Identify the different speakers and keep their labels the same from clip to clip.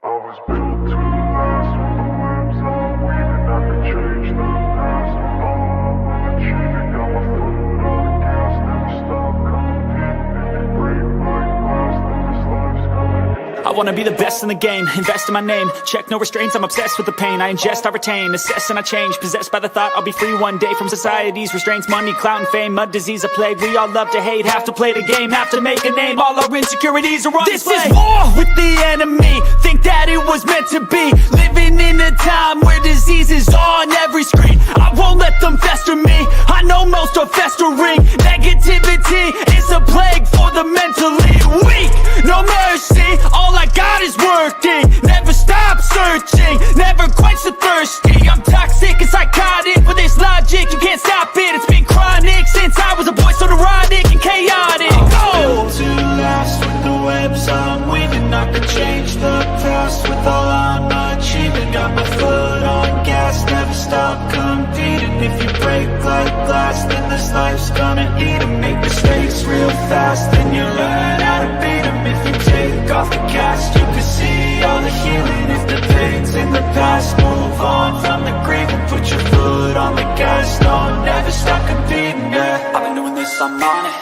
Speaker 1: I was built to last with the webs I'm weaving. I could change the past with all I'm achieving. Got my foot on the gas, never stop competing. If you break my glass, then this life's gonna end.
Speaker 2: I wanna be the best in the game, invest in my name. Check no restraints, I'm obsessed with the pain. I ingest, I retain, assess and I change. Possessed by the thought I'll be free one day from society's restraints. Money, clout and fame, mud, disease, a plague. We all love to hate, have to play the game, have to make a name. All our insecurities are on display. This is war with the enemy, think that it was meant to be. Living in a time where disease is on every screen. I won't let them fester me, I know most are festering. Negativity is a plague for the mentally weak. No mercy, all I got is working. Never stop searching, never quench the thirsty. I'm toxic and psychotic, with this logic you can't stop it. It's been chronic since I was a boy, so neurotic and chaotic. Built to last with the webs I'm weaving. I could change the past with all I'm achieving. Got my foot on gas, never stop competing. If you break like glass, then this life's gonna eat 'em. Make mistakes real fast, then you learn how to beat 'em. If you take off the cast, you can see all the healing. If the pain's in the past, move on from the grave and put your foot on the gas. No, never stop competing, yeah. I've been doing this, I'm on it.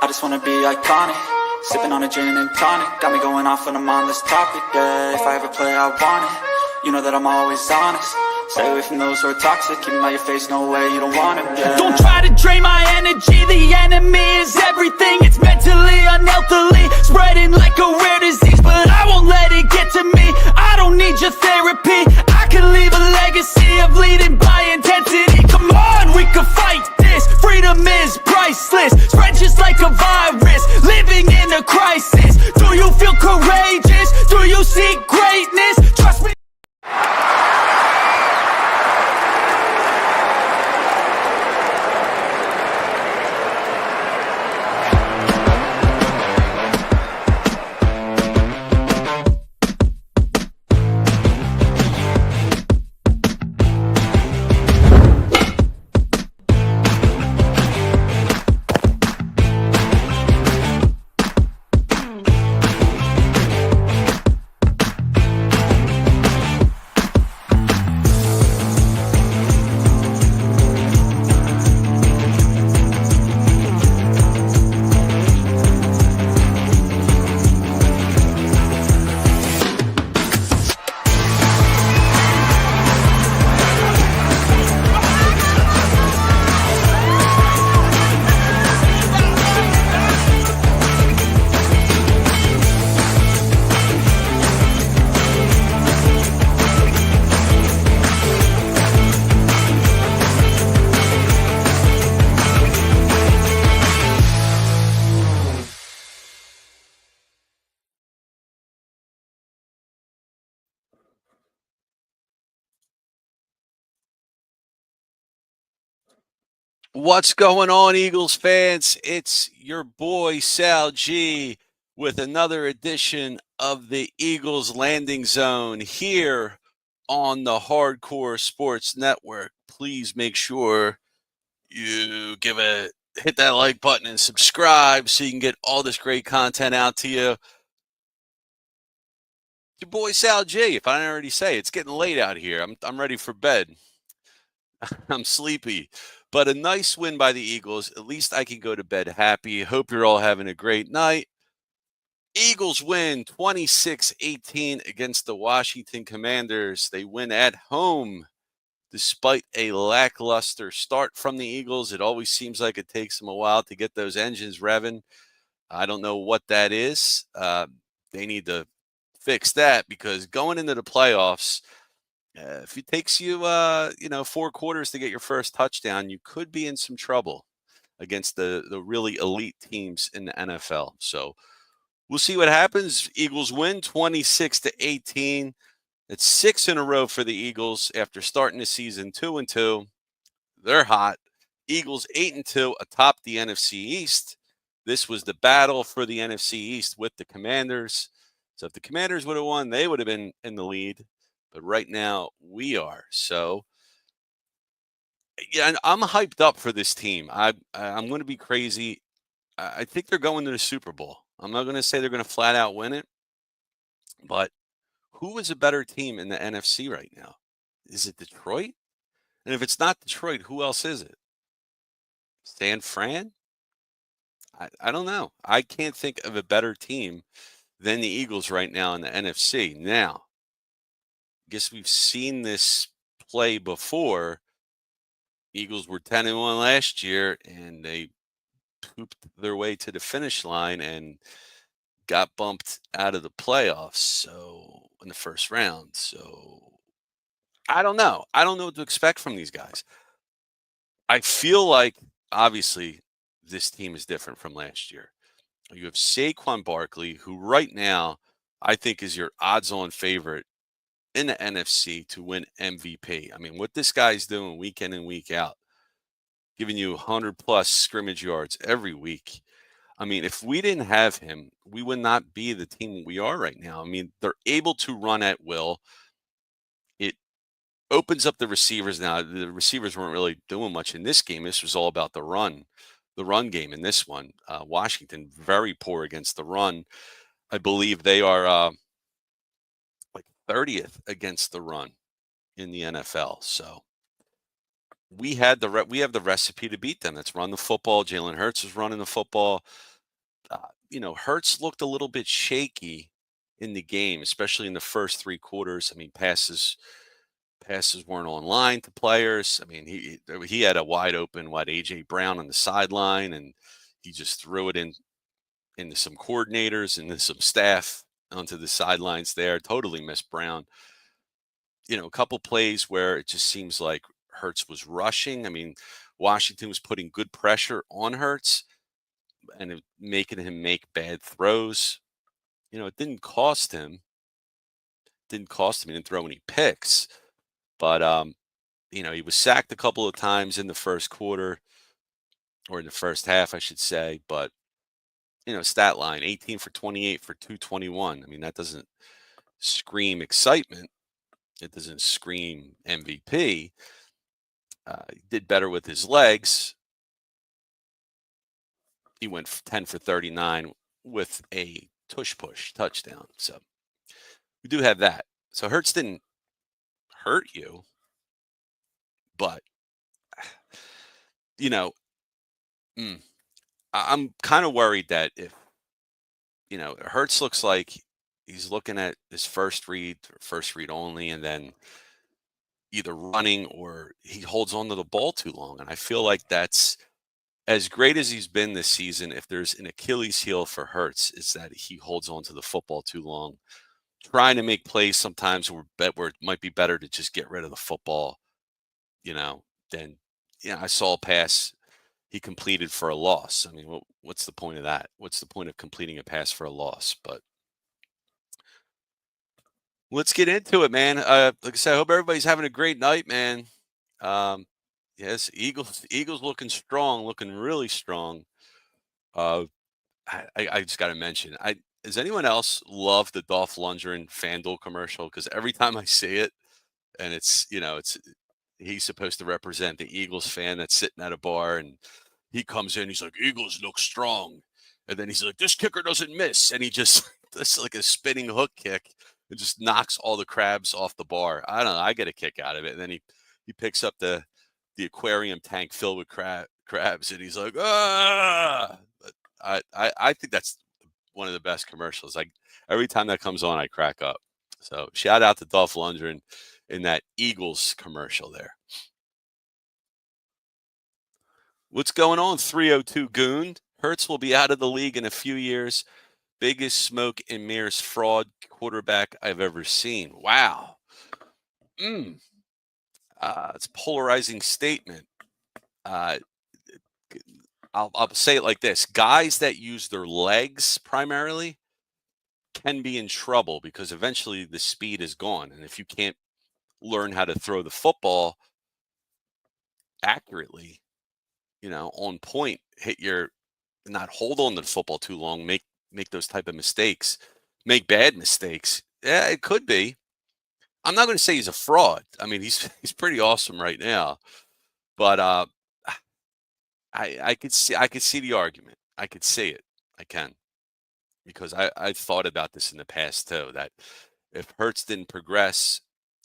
Speaker 2: I just wanna be iconic. Sipping on a gin and tonic, got me going off when I'm on this topic, yeah. If I ever play, I want it. You know that I'm always honest. Stay away from those who are toxic. Keep them out your face, no way, you don't want it, yeah. Don't try to drain my energy. The enemy is everything. It's mentally, unhealthily, spreading like a rare disease. But I won't let it get to me. I don't need your therapy. I can leave a legacy of leading by intensity. Come on, we can fight this. Freedom is priceless. Spread just like a virus. Living in a crisis. Do you feel courageous? Do you seek greatness? Trust me.
Speaker 3: What's going on, Eagles fans? It's your boy Sal G with another edition of the Eagles Landing Zone here on the Hardcore Sports Network. Please make sure you hit that like button and subscribe so you can get all this great content out to you. Your boy Sal G. If I didn't already say, it's getting late out here. I'm ready for bed. I'm sleepy. But a nice win by the Eagles. At least I can go to bed happy. Hope you're all having a great night. Eagles win 26-18 against the Washington Commanders. They win at home despite a lackluster start from the Eagles. It always seems like it takes them a while to get those engines revving. I don't know what that is. They need to fix that because going into the playoffs, if it takes you, 4 quarters to get your first touchdown, you could be in some trouble against the really elite teams in the NFL. So we'll see what happens. Eagles win 26-18. It's 6 in a row for the Eagles after starting the season 2-2. They're hot. Eagles 8-2 atop the NFC East. This was the battle for the NFC East with the Commanders. So if the Commanders would have won, they would have been in the lead. But right now, we are. So, yeah, I'm hyped up for this team. I'm going to be crazy. I think they're going to the Super Bowl. I'm not going to say they're going to flat out win it. But who is a better team in the NFC right now? Is it Detroit? And if it's not Detroit, who else is it? San Fran? I don't know. I can't think of a better team than the Eagles right now in the NFC. Now, I guess we've seen this play before. Eagles were 10-1 last year, and they pooped their way to the finish line and got bumped out of the playoffs. So in the first round. So I don't know. I don't know what to expect from these guys. I feel like obviously this team is different from last year. You have Saquon Barkley, who right now I think is your odds-on favorite in the NFC to win MVP. I mean, what this guy's doing week in and week out, giving you 100 plus scrimmage yards every week. I mean, if we didn't have him, we would not be the team we are right now. I mean, they're able to run at will. It opens up the receivers now. The receivers weren't really doing much in this game. This was all about the run game in this one. Washington, very poor against the run. I believe they are like 30th against the run in the NFL. So we have the recipe to beat them. Let's run the football. Jalen Hurts is running the football. Hurts looked a little bit shaky in the game, especially in the first three quarters. I mean, passes weren't online to players. I mean, he had a wide open AJ Brown on the sideline, and he just threw it into some coordinators and some staff onto the sidelines there. Totally missed Brown. A couple plays where it just seems like Hurts was rushing. I mean, Washington was putting good pressure on Hurts and making him make bad throws. It didn't cost him. He didn't throw any picks. But, he was sacked a couple of times in the first quarter, or in the first half, I should say. But, stat line, 18 for 28 for 221. I mean, that doesn't scream excitement. It doesn't scream MVP. He did better with his legs. He went 10 for 39 with a tush-push touchdown. So we do have that. So Hurts didn't hurt you, but, I'm kind of worried that if, Hurts looks like he's looking at his first read only, and then either running or he holds on to the ball too long. And I feel like that's as great as he's been this season. If there's an Achilles heel for Hurts, it's that he holds on to the football too long, trying to make plays sometimes where it might be better to just get rid of the football, than, I saw a pass he completed for a loss. I mean, what's the point of that? What's the point of completing a pass for a loss? But let's get into it, man. Like I said, I hope everybody's having a great night, man. Yes, Eagles looking strong, looking really strong. I just got to mention, does anyone else love the Dolph Lundgren FanDuel commercial? Because every time I see it, and it's he's supposed to represent the Eagles fan that's sitting at a bar, and he comes in, he's like, Eagles look strong, and then he's like, this kicker doesn't miss, and he just does like a spinning hook kick and just knocks all the crabs off the bar. I don't know, I get a kick out of it. And then he picks up the aquarium tank filled with crabs, and he's like, ah. But I think that's one of the best commercials. Like, every time that comes on, I crack up. So shout out to Dolph Lundgren in that Eagles commercial there. What's going on, 302 Goon? Hurts will be out of the league in a few years. Biggest smoke and mirrors fraud quarterback I've ever seen. Wow. It's a polarizing statement. I'll say it like this. Guys that use their legs primarily can be in trouble because eventually the speed is gone. And if you can't learn how to throw the football accurately, on point, not hold on to the football too long, make those type of mistakes, make bad mistakes. Yeah, it could be. I'm not going to say he's a fraud. I mean, he's pretty awesome right now, but I could see the argument. I could see it. I can, because I thought about this in the past too, that if Hurts didn't progress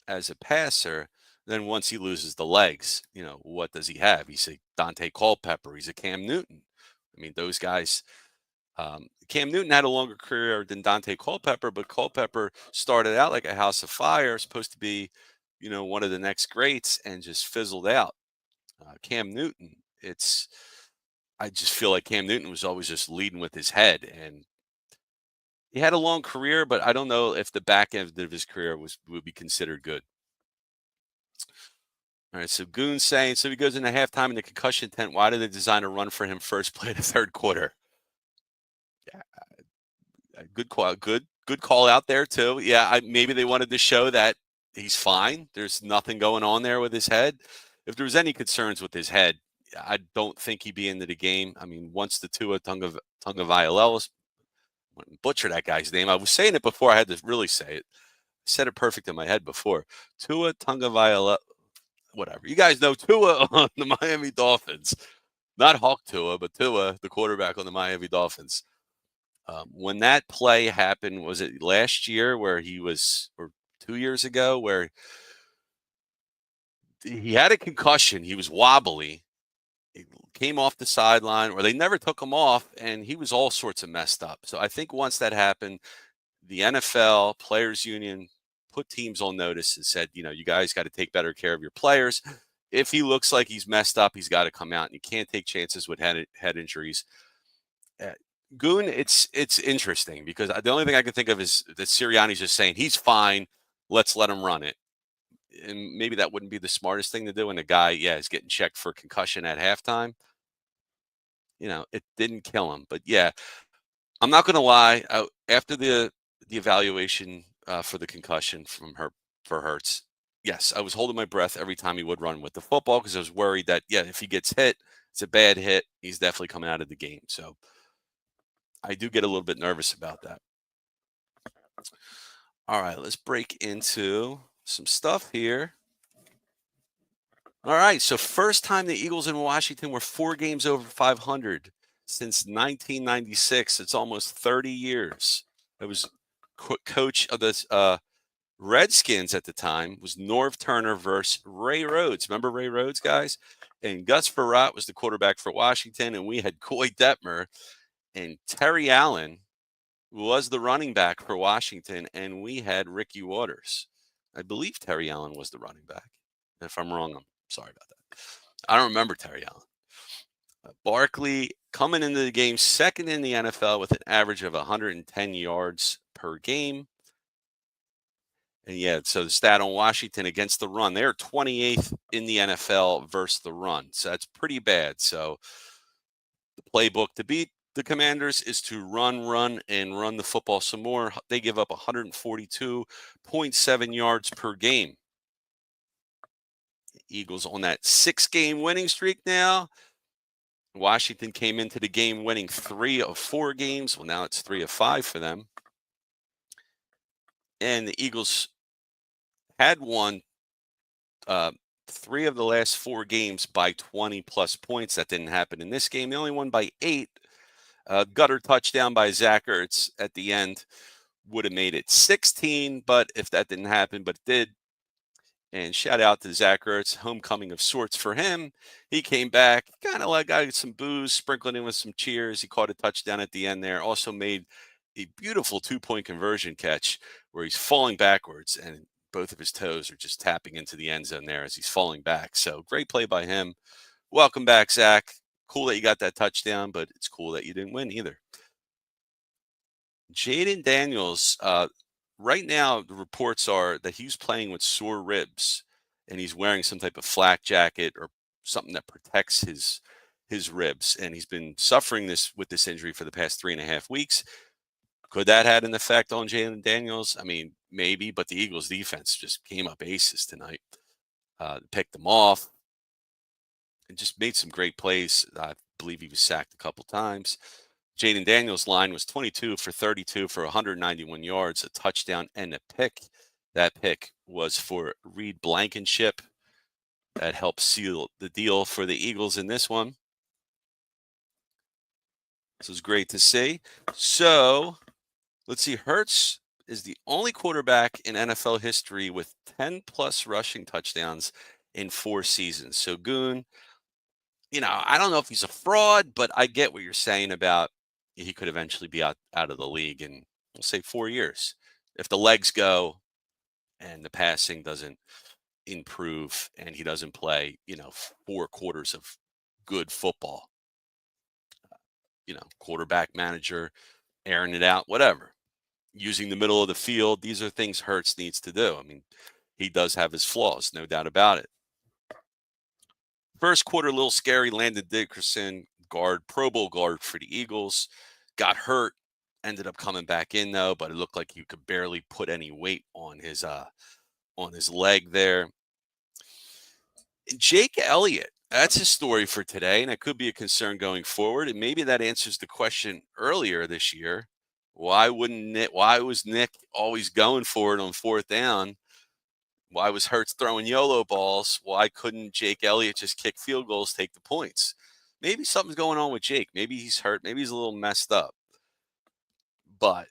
Speaker 3: as a passer, then once he loses the legs, what does he have? He's a Dante Culpepper. He's a Cam Newton. I mean, those guys. Cam Newton had a longer career than Dante Culpepper, but Culpepper started out like a house of fire, supposed to be, one of the next greats, and just fizzled out. Cam Newton, I just feel like Cam Newton was always just leading with his head, and he had a long career, but I don't know if the back end of his career would be considered good. All right, so Goon's saying, so he goes into halftime in the concussion tent. Why did they design a run for him first play of the third quarter? Good call out there too. Yeah, maybe they wanted to show that he's fine. There's nothing going on there with his head. If there was any concerns with his head, I don't think he'd be into the game. I mean, once the Tua Tagovailoa, butcher that guy's name. I was saying it before. I had to really say it. I said it perfect in my head before. Tua Tagovailoa, whatever. You guys know Tua on the Miami Dolphins. Not Hawk Tua, but Tua, the quarterback on the Miami Dolphins. When that play happened, was it last year or 2 years ago, where he had a concussion? He was wobbly. He came off the sideline, or they never took him off, and he was all sorts of messed up. So I think once that happened, the NFL Players Union put teams on notice and said, you guys got to take better care of your players. If he looks like he's messed up, he's got to come out, and you can't take chances with head injuries. Goon, it's interesting because the only thing I can think of is that Sirianni's just saying he's fine. Let's let him run it. And maybe that wouldn't be the smartest thing to do when a guy, is getting checked for concussion at halftime. It didn't kill him. But, I'm not going to lie. After the evaluation for the concussion for Hurts, yes, I was holding my breath every time he would run with the football because I was worried that, if he gets hit, it's a bad hit. He's definitely coming out of the game. So I do get a little bit nervous about that. All right, let's break into some stuff here. All right, so first time the Eagles in Washington were 4 games over 500 since 1996. It's almost 30 years. It was coach of the Redskins at the time was Norv Turner versus Ray Rhodes. Remember Ray Rhodes, guys? And Gus Frerotte was the quarterback for Washington, and we had Coy Detmer. And Terry Allen was the running back for Washington, and we had Ricky Waters. I believe Terry Allen was the running back. If I'm wrong, I'm sorry about that. I don't remember Terry Allen. Barkley coming into the game second in the NFL with an average of 110 yards per game. And so the stat on Washington against the run, they're 28th in the NFL versus the run. So that's pretty bad. So the playbook to beat the Commanders is to run the football some more. They give up 142.7 yards per game. The Eagles on that 6-game winning streak now. Washington came into the game winning 3 of 4 games. Well, now it's 3 of 5 for them. And the Eagles had won 3 of the last 4 games by 20-plus points. That didn't happen in this game. They only won by 8. Gutter touchdown by Zach Ertz at the end would have made it 16, but if that didn't happen, but it did. And shout out to Zach Ertz, homecoming of sorts for him. He came back, kind of got some booze, sprinkled in with some cheers. He caught a touchdown at the end there. Also made a beautiful 2-point conversion catch where he's falling backwards and both of his toes are just tapping into the end zone there as he's falling back. So great play by him. Welcome back, Zach. Cool that you got that touchdown, but it's cool that you didn't win either. Jaden Daniels, right now the reports are that he's playing with sore ribs and he's wearing some type of flak jacket or something that protects his ribs. And he's been suffering with this injury for the past 3.5 weeks. Could that have an effect on Jaden Daniels? I mean, maybe, but the Eagles defense just came up aces tonight. Picked them off and just made some great plays. I believe he was sacked a couple times. Jaden Daniels' line was 22 for 32 for 191 yards, a touchdown and a pick. That pick was for Reed Blankenship. That helped seal the deal for the Eagles in this one. This was great to see. So let's see. Hurts is the only quarterback in NFL history with 10-plus rushing touchdowns in 4 seasons. So, Goon, I don't know if he's a fraud, but I get what you're saying about he could eventually be out of the league in, we'll say, 4 years. If the legs go and the passing doesn't improve and he doesn't play, 4 quarters of good football, quarterback, manager, airing it out, whatever. Using the middle of the field, these are things Hurts needs to do. I mean, he does have his flaws, no doubt about it. First quarter, a little scary. Landon Dickerson, guard, Pro Bowl guard for the Eagles, got hurt. Ended up coming back in though, but it looked like he could barely put any weight on his leg there. Jake Elliott, that's his story for today, and it could be a concern going forward. And maybe that answers the question earlier this year. Why was Nick always going for it on 4th down? Why was Hurts throwing YOLO balls? Why couldn't Jake Elliott just kick field goals, take the points? Maybe something's going on with Jake. Maybe he's hurt. Maybe he's a little messed up. But,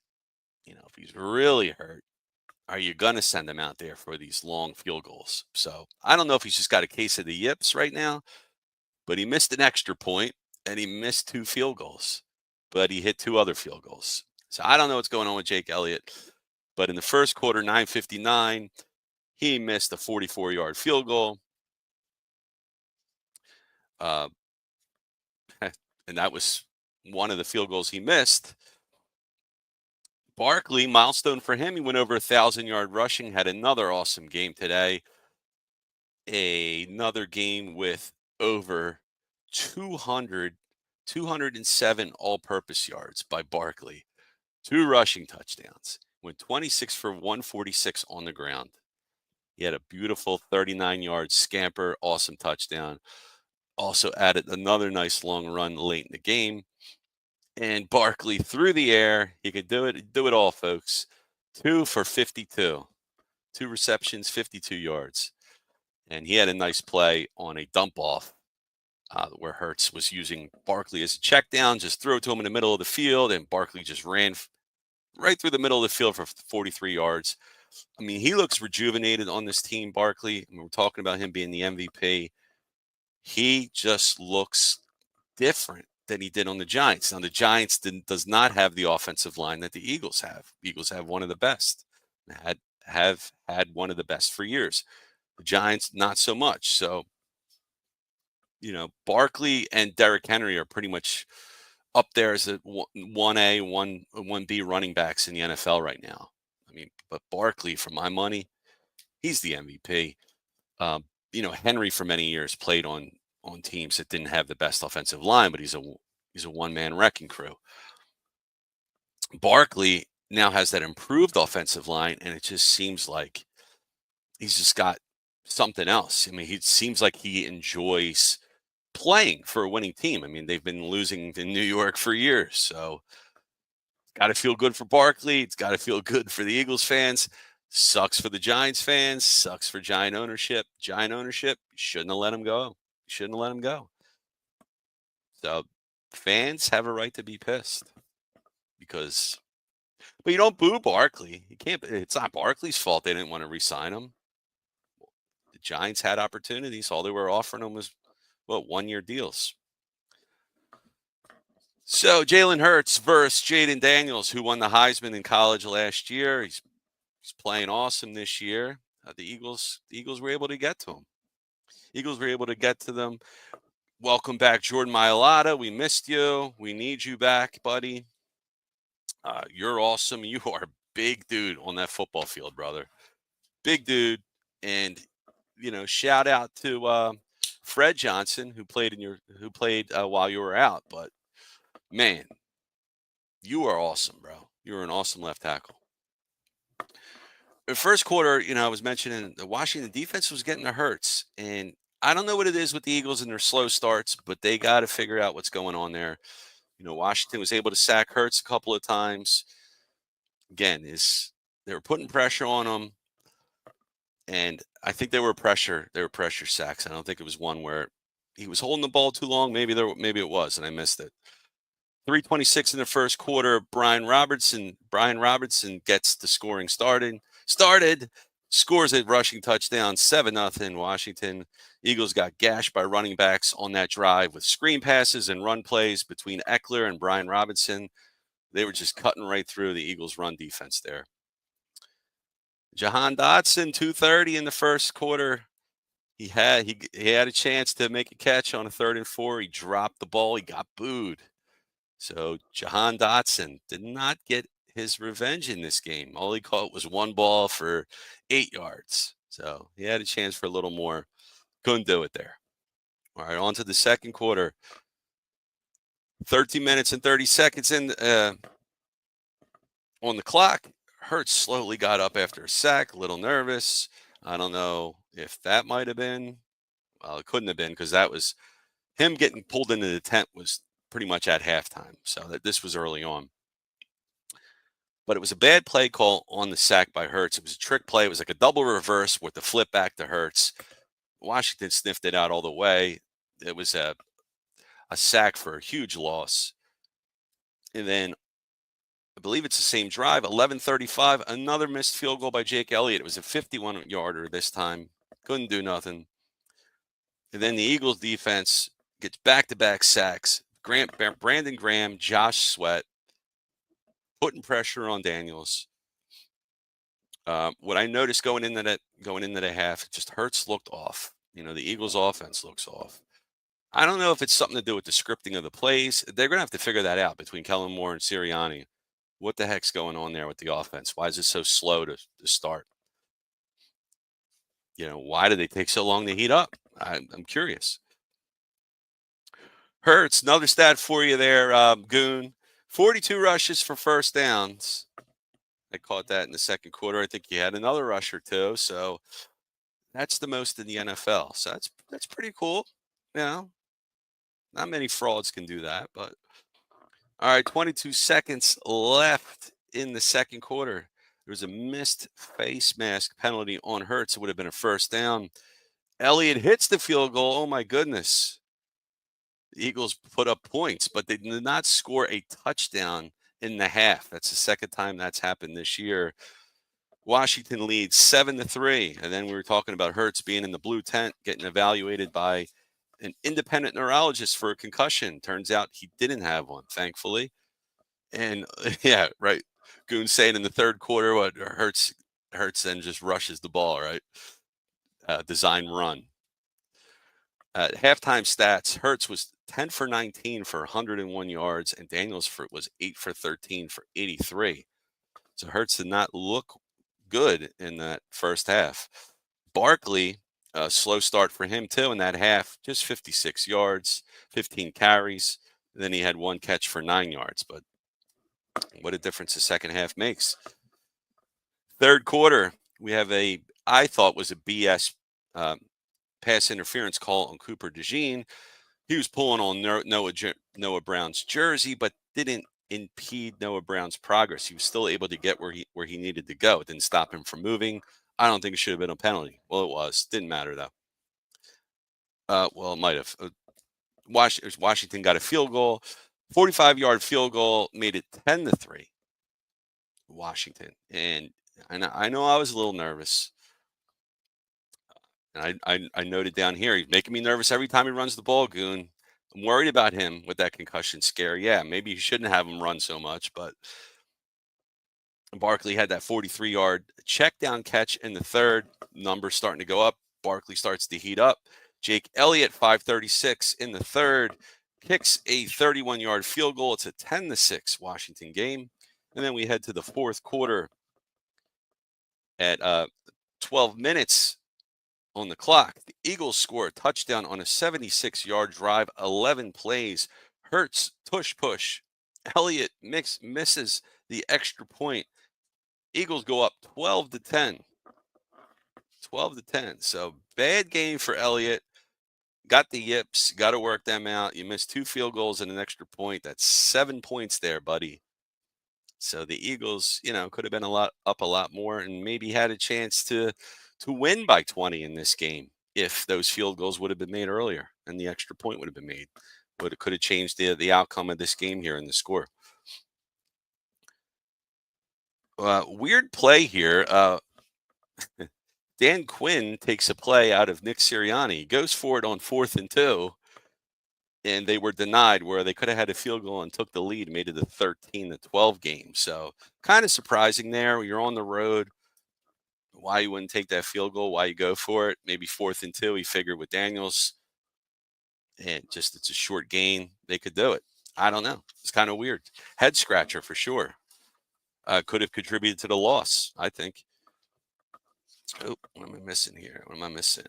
Speaker 3: if he's really hurt, are you going to send him out there for these long field goals? So I don't know if he's just got a case of the yips right now, but he missed an extra point and he missed 2 field goals, but he hit 2 other field goals. So I don't know what's going on with Jake Elliott, but in the first quarter, 9:59, he missed a 44-yard field goal. And that was one of the field goals he missed. Barkley, milestone for him. He went over 1,000-yard rushing, had another awesome game today. Another game with over 207 all-purpose yards by Barkley. 2 rushing touchdowns. Went 26 for 146 on the ground. He had a beautiful 39-yard scamper, awesome touchdown. Also added another nice long run late in the game. And Barkley through the air. He could do it all, folks. 2 for 52. 2 receptions, 52 yards. And he had a nice play on a dump off where Hurts was using Barkley as a check down, just throw it to him in the middle of the field, and Barkley just ran right through the middle of the field for 43 yards. I mean, he looks rejuvenated on this team, Barkley. I mean, we're talking about him being the MVP. He just looks different than he did on the Giants. Now, the Giants does not have the offensive line that the Eagles have. The Eagles have one of the best, have had one of the best for years. The Giants, not so much. So, Barkley and Derrick Henry are pretty much up there as a 1A, 1B running backs in the NFL right now. I mean, but Barkley, for my money, he's the MVP. Henry for many years played on teams that didn't have the best offensive line, but he's a one-man wrecking crew. Barkley now has that improved offensive line, and it just seems like he's just got something else. I mean, it seems like he enjoys playing for a winning team. I mean, they've been losing in New York for years, so it's got to feel good for Barkley. It's got to feel good for the Eagles fans. Sucks for the Giants fans. Sucks for Giant ownership. Giant ownership, shouldn't have let him go. Shouldn't have let him go. So fans have a right to be pissed but you don't boo Barkley. You can't. It's not Barkley's fault they didn't want to re-sign him. The Giants had opportunities. All they were offering him was 1-year deals. So Jalen Hurts versus Jaden Daniels, who won the Heisman in college last year. He's playing awesome this year. The Eagles were able to get to him. Eagles were able to get to them. Welcome back, Jordan Mailata. We missed you. We need you back, buddy. You're awesome. You are a big dude on that football field, brother. Big dude. And, shout out to Fred Johnson, who played while you were out. But, man, you are awesome, bro. You're an awesome left tackle. The first quarter, I was mentioning the Washington defense was getting the Hurts. And I don't know what it is with the Eagles and their slow starts, but they got to figure out what's going on there. Washington was able to sack Hurts a couple of times. Again, they were putting pressure on him, and I think they were pressure sacks. I don't think it was one where he was holding the ball too long. Maybe it was, and I missed it. 3:26 in the first quarter. Brian Robertson gets the scoring started. Scores a rushing touchdown, 7-0 Washington. Eagles got gashed by running backs on that drive with screen passes and run plays between Eckler and Brian Robinson. They were just cutting right through the Eagles' run defense there. Jahan Dotson, 2:30 in the first quarter. He had a chance to make a catch on a 3rd and 4. He dropped the ball. He got booed. So Jahan Dotson did not get his revenge in this game. All he caught was one ball for 8 yards. So he had a chance for a little more. Couldn't do it there. All right, on to the second quarter. 13 minutes and 30 seconds in on the clock. Hurts slowly got up after a sack, a little nervous. I don't know if that might have been. Well, it couldn't have been because that was him getting pulled into the tent was pretty much at halftime. So that this was early on. But it was a bad play call on the sack by Hurts. It was a trick play. It was like a double reverse with the flip back to Hurts. Washington sniffed it out all the way. It was a sack for a huge loss. And then I believe it's the same drive, 11:35, another missed field goal by Jake Elliott. It was a 51-yarder this time. Couldn't do nothing. And then the Eagles defense gets back-to-back sacks. Brandon Graham, Josh Sweat, putting pressure on Daniels. What I noticed going into the half, just Hurts looked off. You know, the Eagles offense looks off. I don't know if it's something to do with the scripting of the plays. They're going to have to figure that out between Kellen Moore and Sirianni. What the heck's going on there with the offense? Why is it so slow to start? You know, why do they take so long to heat up? I'm curious. Hurts, another stat for you there, Goon. 42 rushes for first downs. I caught that in the second quarter. I think he had another rush or two. So that's the most in the NFL. So that's pretty cool. You know, not many frauds can do that, but all right, 22 seconds left in the second quarter. There was a missed face mask penalty on Hurts. It would have been a first down. Elliott hits the field goal. Oh, my goodness. The Eagles put up points, but they did not score a touchdown in the half. That's the second time that's happened this year. Washington leads 7-3. And then we were talking about Hurts being in the blue tent, getting evaluated by an independent neurologist for a concussion. Turns out he didn't have one, thankfully. And yeah, right. Goon saying in the third quarter, what Hurts then just rushes the ball, right? Design run. Halftime stats, Hurts was 10 for 19 for 101 yards, and Daniels was 8 for 13 for 83. So Hurts did not look good in that first half. Barkley, a slow start for him too in that half, just 56 yards, 15 carries. Then he had one catch for 9 yards, but what a difference the second half makes. Third quarter, we have I thought was a BS pass interference call on Cooper DeJean. He was pulling on Noah Brown's jersey, but didn't impede Noah Brown's progress. He was still able to get where he needed to go. It didn't stop him from moving. I don't think it should have been a penalty. Well, it was. Didn't matter, though. Well, it might have. Washington got a field goal. 45-yard field goal made it 10-3. Washington. And I know I was a little nervous. And I noted down here, he's making me nervous every time he runs the ball, Goon. I'm worried about him with that concussion scare. Yeah, maybe you shouldn't have him run so much, but Barkley had that 43-yard check down catch in the third. Numbers starting to go up. Barkley starts to heat up. Jake Elliott, 5:36 in the third, kicks a 31-yard field goal. It's a 10-6 Washington game. And then we head to the fourth quarter at 12 minutes on the clock. The Eagles score a touchdown on a 76-yard drive, 11 plays. Hurts, push. Elliott misses the extra point. Eagles go up 12-10. 12-10. So bad game for Elliott. Got the yips. Got to work them out. You missed 2 field goals and an extra point. That's 7 points there, buddy. So the Eagles, could have been a lot more and maybe had a chance to win by 20 in this game if those field goals would have been made earlier and the extra point would have been made. but it could have changed the outcome of this game here and the score. Weird play here. Dan Quinn takes a play out of Nick Sirianni. He goes for it on 4th and 2, and they were denied where they could have had a field goal and took the lead, made it a 13-12 game. So kind of surprising there. You're on the road. Why you wouldn't take that field goal? Why you go for it? Maybe 4th and 2. He figured with Daniels, and just it's a short gain. They could do it. I don't know. It's kind of weird. Head scratcher for sure. Could have contributed to the loss, I think. Oh, what am I missing here? What am I missing?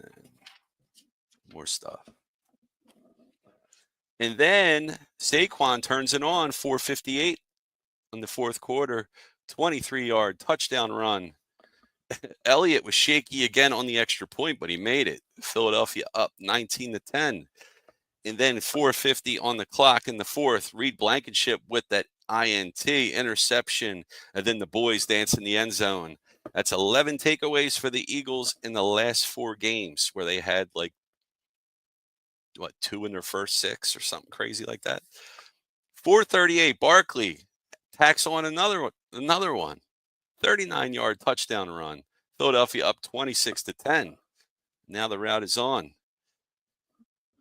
Speaker 3: More stuff. And then Saquon turns it on, 4:58 in the fourth quarter, 23-yard touchdown run. Elliott was shaky again on the extra point, but he made it. Philadelphia up 19-10. And then 4:50 on the clock in the fourth, Reed Blankenship with that INT interception, and then the boys dance in the end zone. That's 11 takeaways for the Eagles in the last 4 games, where they had like, 2 in their first 6 or something crazy like that. 4:38, Barkley tacks on another one. 39-yard touchdown run. Philadelphia up 26-10. Now the route is on.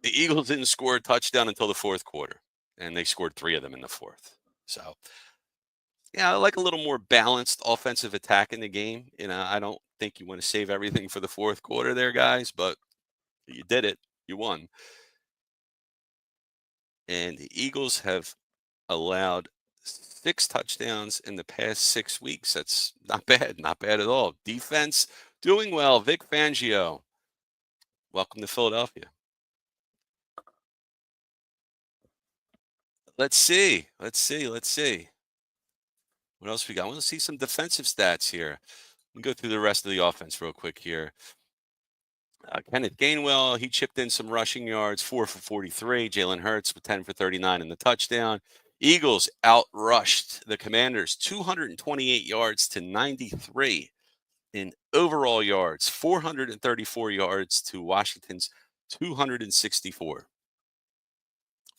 Speaker 3: The Eagles didn't score a touchdown until the fourth quarter, and they scored 3 of them in the fourth. So, yeah, I like a little more balanced offensive attack in the game. I don't think you want to save everything for the fourth quarter there, guys, but you did it. You won. And the Eagles have allowed 6 touchdowns in the past 6 weeks. That's not bad. Not bad at all. Defense doing well. Vic Fangio, welcome to Philadelphia. Let's see. What else we got? I want to see some defensive stats here. Let me go through the rest of the offense real quick here. Kenneth Gainwell, he chipped in some rushing yards, 4 for 43. Jalen Hurts with 10 for 39 in the touchdown. Eagles outrushed the Commanders 228 yards to 93 in overall yards, 434 yards to Washington's 264.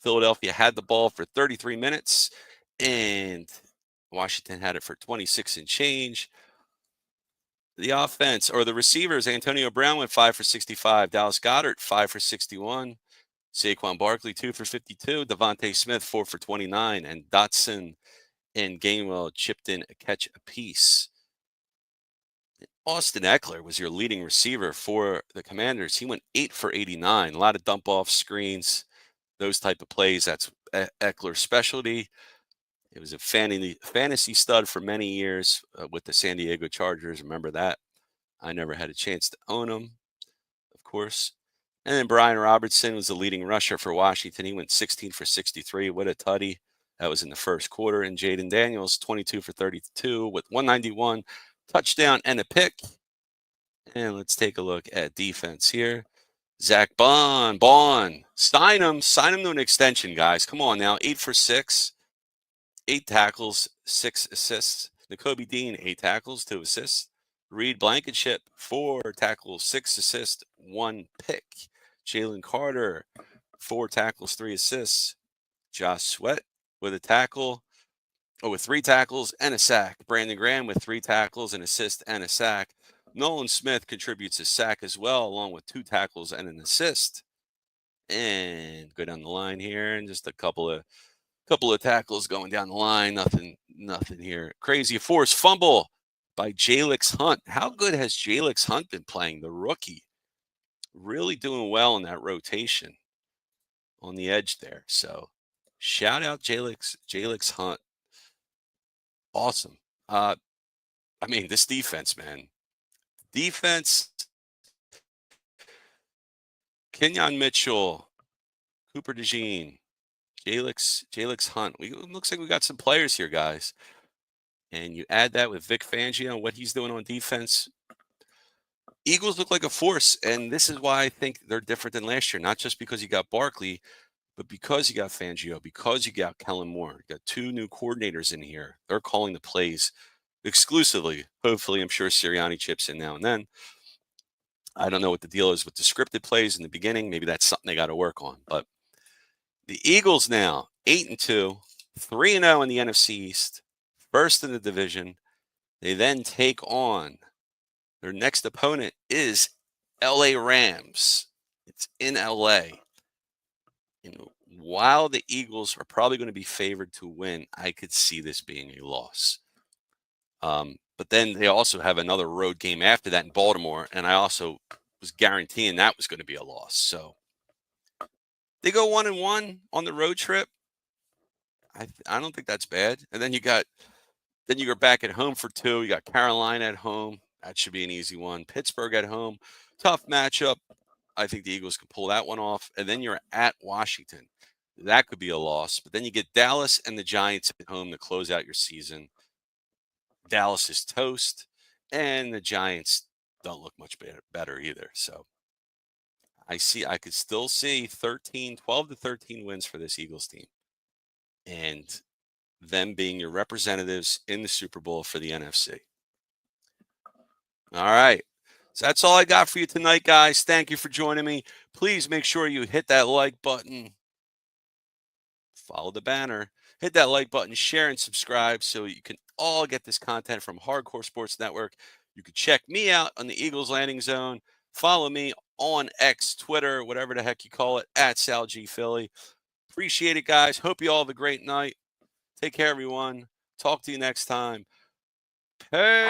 Speaker 3: Philadelphia had the ball for 33 minutes, and Washington had it for 26 and change. The offense, or the receivers, Antonio Brown went 5 for 65. Dallas Goedert, 5 for 61. Saquon Barkley, 2 for 52. Devontae Smith, 4 for 29. And Dotson and Gainwell chipped in a catch apiece. Austin Eckler was your leading receiver for the Commanders. He went 8 for 89. A lot of dump-off screens, those type of plays. That's Eckler's specialty. It was a fantasy stud for many years with the San Diego Chargers. Remember that? I never had a chance to own him, of course. And then Brian Robertson was the leading rusher for Washington. He went 16 for 63. What a tutty. That was in the first quarter. And Jaden Daniels, 22 for 32 with 191, touchdown and a pick. And let's take a look at defense here. Zach Bond, sign him to an extension, guys. Come on now, 8 for 6. 8 tackles, 6 assists. Nakobe Dean, 8 tackles, 2 assists. Reed Blankenship, 4 tackles, 6 assists, 1 pick. Jalen Carter, 4 tackles, 3 assists. Josh Sweat with 3 tackles and a sack. Brandon Graham with 3 tackles, an assist, and a sack. Nolan Smith contributes a sack as well, along with 2 tackles and an assist. And go down the line here, and just a couple of tackles going down the line. Nothing here crazy. A forced fumble by Jalix Hunt. How good has Jalix Hunt been playing? The rookie really doing well in that rotation on the edge there. So shout out Jalix Hunt. Awesome. This defense, man. Kenyon Mitchell, Cooper DeJean, Jalix Hunt. It looks like we got some players here, guys. And you add that with Vic Fangio and what he's doing on defense. Eagles look like a force, and this is why I think they're different than last year. Not just because you got Barkley, but because you got Fangio, because you got Kellen Moore. You got 2 new coordinators in here. They're calling the plays exclusively. Hopefully, I'm sure Sirianni chips in now and then. I don't know what the deal is with the scripted plays in the beginning. Maybe that's something they got to work on, but The Eagles now 8-2, 3-0 in the NFC East, first in the division. They then take on their next opponent is LA Rams. It's in LA. And while the Eagles are probably going to be favored to win, I could see this being a loss. But then they also have another road game after that in Baltimore, and I also was guaranteeing that was going to be a loss. So they go 1-1 on the road trip. I don't think that's bad. And then you're back at home for 2. You got Carolina at home. That should be an easy one. Pittsburgh at home. Tough matchup. I think the Eagles can pull that one off. And then you're at Washington. That could be a loss. But then you get Dallas and the Giants at home to close out your season. Dallas is toast, and the Giants don't look much better either. So I could still see 12 to 13 wins for this Eagles team. And them being your representatives in the Super Bowl for the NFC. All right. So that's all I got for you tonight, guys. Thank you for joining me. Please make sure you hit that like button. Follow the banner. Hit that like button, share, and subscribe so you can all get this content from Hardcore Sports Network. You can check me out on the Eagles Landing Zone. Follow me on X, Twitter, whatever the heck you call it, at Sal G Philly. Appreciate it, guys. Hope you all have a great night. Take care, everyone. Talk to you next time. Peace.